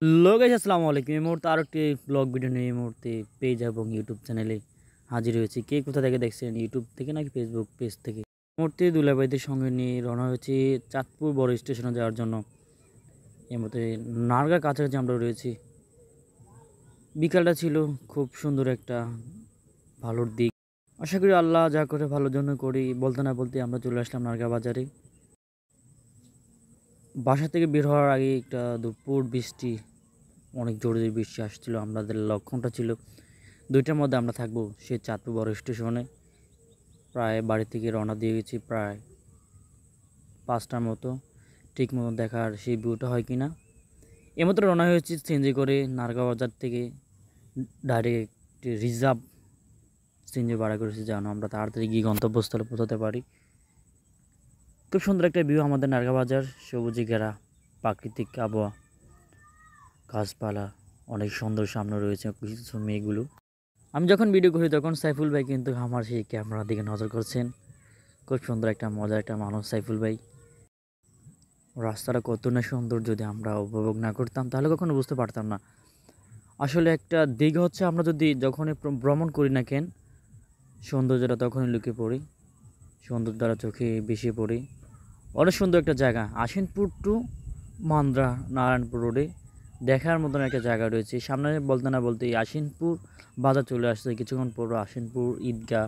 লোক আসসালামু আলাইকুম। এই মুহূর্তে আরও একটি ব্লগ ভিডিও নিয়ে এই মুহূর্তে পেজ এবং ইউটিউব চ্যানেলে হাজির হয়েছি। কে কোথা থেকে দেখছেন, ইউটিউব থেকে নাকি ফেসবুক পেজ থেকে? এই মুহূর্তে দুলাভাইদের সঙ্গে নিয়ে রওনা হয়েছি চাঁদপুর বড় স্টেশনে যাওয়ার জন্য। এই মুহূর্তে নারগার কাছাকাছি আমরা রয়েছি। বিকালটা ছিল খুব সুন্দর একটা ভালোর দিক। আশা করি আল্লাহ যা করে ভালোর জন্য করি। বলতে না বলতে আমরা চলে আসলাম নারগা বাজারে। বাসা থেকে বের হওয়ার আগে একটা দুপুর বৃষ্টি, অনেক জোরে বৃষ্টি আসছিল। আমাদের লক্ষ্যটা ছিল 2টার মধ্যে আমরা থাকবো সেই চাঁদপুর বড় স্টেশনে। প্রায় বাড়ি থেকে রওনা দিয়ে গেছি প্রায় 5টার মতো। ঠিক মতো দেখার সেই ভিউটা হয় কি না। এমতো রওনা হয়েছি সিএনজি করে নারগাঁও বাজার থেকে। ডাইরেক্ট রিজার্ভ সিএনজি ভাড়া করেছি যেন আমরা তাড়াতাড়ি গিয়ে গন্তব্যস্থলে পৌঁছাতে পারি। খুব সুন্দর একটা ভিউ আমাদের নারগাঁও বাজার, সবুজে ঘেরা প্রাকৃতিক আবহাওয়া, গাছপালা অনেক সুন্দর। সামনে রয়েছে কিছু মেয়েগুলো। আমি যখন ভিডিও করি তখন সাইফুল ভাই কিন্তু আমার সেই ক্যামেরার দিকে নজর করছেন। খুব সুন্দর একটা মজার একটা মানুষ সাইফুল ভাই। রাস্তাটা কত না সুন্দর, যদি আমরা উপভোগ না করতাম তাহলে কখনো বুঝতে পারতাম না। আসলে একটা দিক হচ্ছে, আমরা যদি যখনই ভ্রমণ করি না কেন, সৌন্দর্যটা তখনই লুকিয়ে পড়ি, সৌন্দর্যটা চোখে বেশি পড়ি। অনেক সুন্দর একটা জায়গা আশিনপুর টু মান্দ্রা নারায়ণপুর রোডে দেখার মতন একটা জায়গা রয়েছে। সামনে বলতে না বলতে আশিনপুর বাজার চলে আসছে। কিছুক্ষণ পর আশিনপুর ঈদগাহ,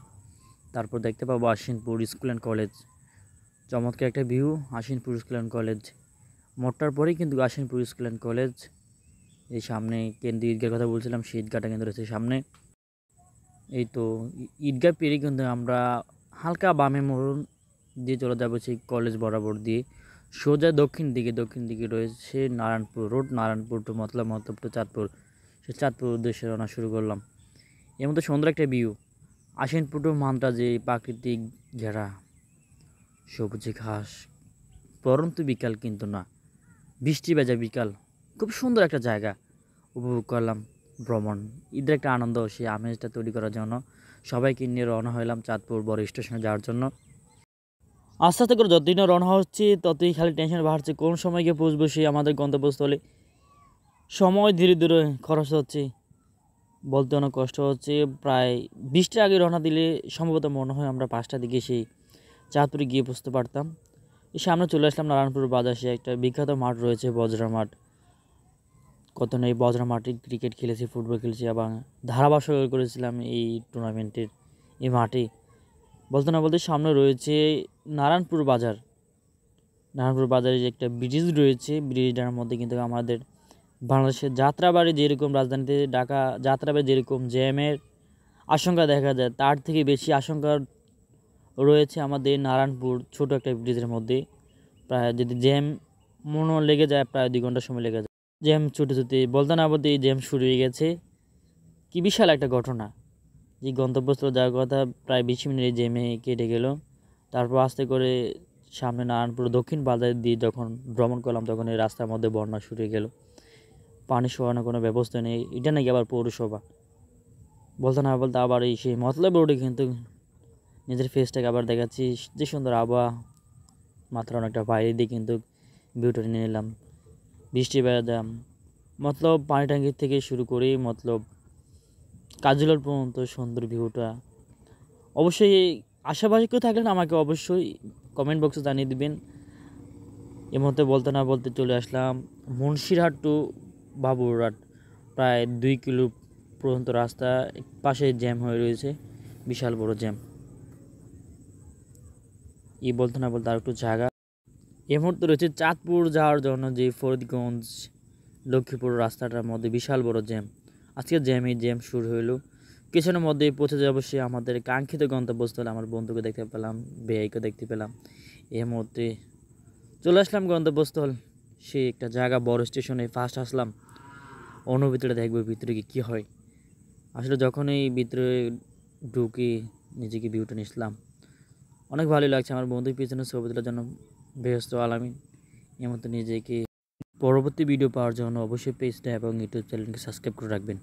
তারপর দেখতে পাবো আশিনপুর স্কুল অ্যান্ড কলেজ। চমৎকার একটা ভিউ আশিনপুর স্কুল অ্যান্ড কলেজ। মোটটার পরেই কিন্তু আশিনপুর স্কুল অ্যান্ড কলেজ। এই সামনে কেন্দ্রীয় ঈদগার কথা বলছিলাম, সেই ঈদগাহটা কিন্তু রয়েছে সামনে। এই তো ঈদগাহ পেরিয়ে কিন্তু আমরা হালকা বামে মোড় দিয়ে চলে যাবো সেই কলেজ বরাবর দিয়ে সোজা দক্ষিণ দিকে রয়েছে নারায়ণপুর রোড। নারায়ণপুর টু মতলব টু চাঁদপুর। সে চাঁদপুর উদ্দেশ্যে রওনা শুরু করলাম। এর মধ্যে সুন্দর একটা ভিউ আশিনপুর টু মান্দ্রা, যে প্রাকৃতিক ঘেরা সবুজে ঘাস। পরন্তু বিকাল কিন্তু না, বৃষ্টি ভেজা বিকাল। খুব সুন্দর একটা জায়গা উপভোগ করলাম। ভ্রমণ ঈদের একটা আনন্দ, সেই আমেজটা তৈরি করার জন্য সবাইকে নিয়ে রওনা হলাম চাঁদপুর বড় স্টেশনে যাওয়ার জন্য। আস্তে আস্তে করে যতদিন রওনা হচ্ছে ততই খালি টেনশন বাড়ছে কোন সময় গিয়ে পৌঁছবো সেই আমাদের গন্তব্যস্থলে। সময় ধীরে ধীরে খরচ হচ্ছে, বলতে অনেক কষ্ট হচ্ছে। প্রায় 20টার আগে রওনা দিলে সম্ভবত মনে হয় আমরা 5টার দিকে সেই চাঁদপুরে গিয়ে পৌঁছতে পারতাম। এই সামনে চলে আসলাম নারায়ণপুর বাজার। সে একটা বিখ্যাত মাঠ রয়েছে বজরা মাঠ। কত নেই বজরা মাঠে ক্রিকেট খেলেছি, ফুটবল খেলেছি এবং ধারাভাষ্য করেছিলাম এই টুর্নামেন্টের এই মাঠে। বলতে না বলতে সামনে রয়েছে নারায়ণপুর বাজার। নারায়ণপুর বাজারে যে একটা ব্রিজ রয়েছে, ব্রিজটার মধ্যে কিন্তু আমাদের বাংলাদেশের যাত্রাবাড়ি যেরকম রাজধানীতে ঢাকা যাত্রাবাড়ি যেরকম জ্যামের আশঙ্কা দেখা যায়, তার থেকে বেশি আশঙ্কা রয়েছে আমাদের নারায়ণপুর ছোট একটা ব্রিজের মধ্যে। প্রায় যদি জ্যাম মনে লেগে যায় প্রায় 2 ঘন্টা সময় লেগে যায়। জ্যাম ছুটে ছুটে বলতে না বলতে এই জ্যাম শুরু হয়ে গেছে। কি বিশাল একটা ঘটনা, যে গন্তব্যস্থলে যাওয়ার কথা প্রায় 20 মিনিট এই জ্যামে কেটে গেল। তারপর আস্তে করে সামনে নারায়ণপুর দক্ষিণ বাজার দিয়ে যখন ভ্রমণ করলাম তখন এই রাস্তার মধ্যে বন্যা শুরু হয়ে গেল। পানি সরানোর কোনো ব্যবস্থা নেই। এটা নাকি আবার পৌরসভা। বলতে না বলতে আবার এই সেই মতলব রোডে কিন্তু নিজের ফেসটাকে আবার দেখাচ্ছি। যে সুন্দর আবহাওয়া, মাত্রা অনেকটা বাইরে দিয়ে কিন্তু ভিউটা নিয়ে নিলাম। বৃষ্টি বেড়াতাম মতলব পানি ট্যাঙ্কি থেকে শুরু করে মতলব কাজুলার পর্যন্ত সুন্দর ভিউটা। অবশ্যই আশেপাশে কেউ থাকলেন আমাকে অবশ্যই কমেন্ট বক্সে জানিয়ে দিবেন। এর মধ্যে বলতে না বলতে চলে আসলাম মুন্সিরহাট টু বাবুরহাট। প্রায় 2 কিলো পর্যন্ত রাস্তা পাশে জ্যাম হয়ে রয়েছে, বিশাল বড় জ্যাম। বলতে না বলতে আর একটু জায়গা এই মুহূর্তে রয়েছে চাঁদপুর যাওয়ার জন্য যে ফরিদগঞ্জ লক্ষ্মীপুর রাস্তাটার মধ্যে বিশাল বড় জ্যাম। আজকে জ্যাম শুরু হইলো। কিছুক্ষণের মধ্যেই পৌঁছে যাবো সে আমাদের কাঙ্ক্ষিত গন্তব্যস্থলে। আমার বন্ধুকে দেখতে পেলাম, বেআইকে দেখতে পেলাম। এই মুহূর্তে চলে আসলাম গন্তব্যস্থল, সে একটা জায়গা বড় স্টেশনে ফার্স্ট আসলাম। অনুভূতিটা দেখবো ভিতরে কী হয়। আসলে যখনই ভিতরে ঢুকে নিজেকে ভিউটা নিলাম, অনেক ভালোই লাগছে। আমার বন্ধুর পিছনে ছবি তোলার জন্য ব্যস্ত আলামিন। এর মতো নিজেকে পরবর্তী ভিডিও পাওয়ার জন্য অবশ্যই পেজটা এবং ইউটিউব চ্যানেলকে সাবস্ক্রাইব করে রাখবেন।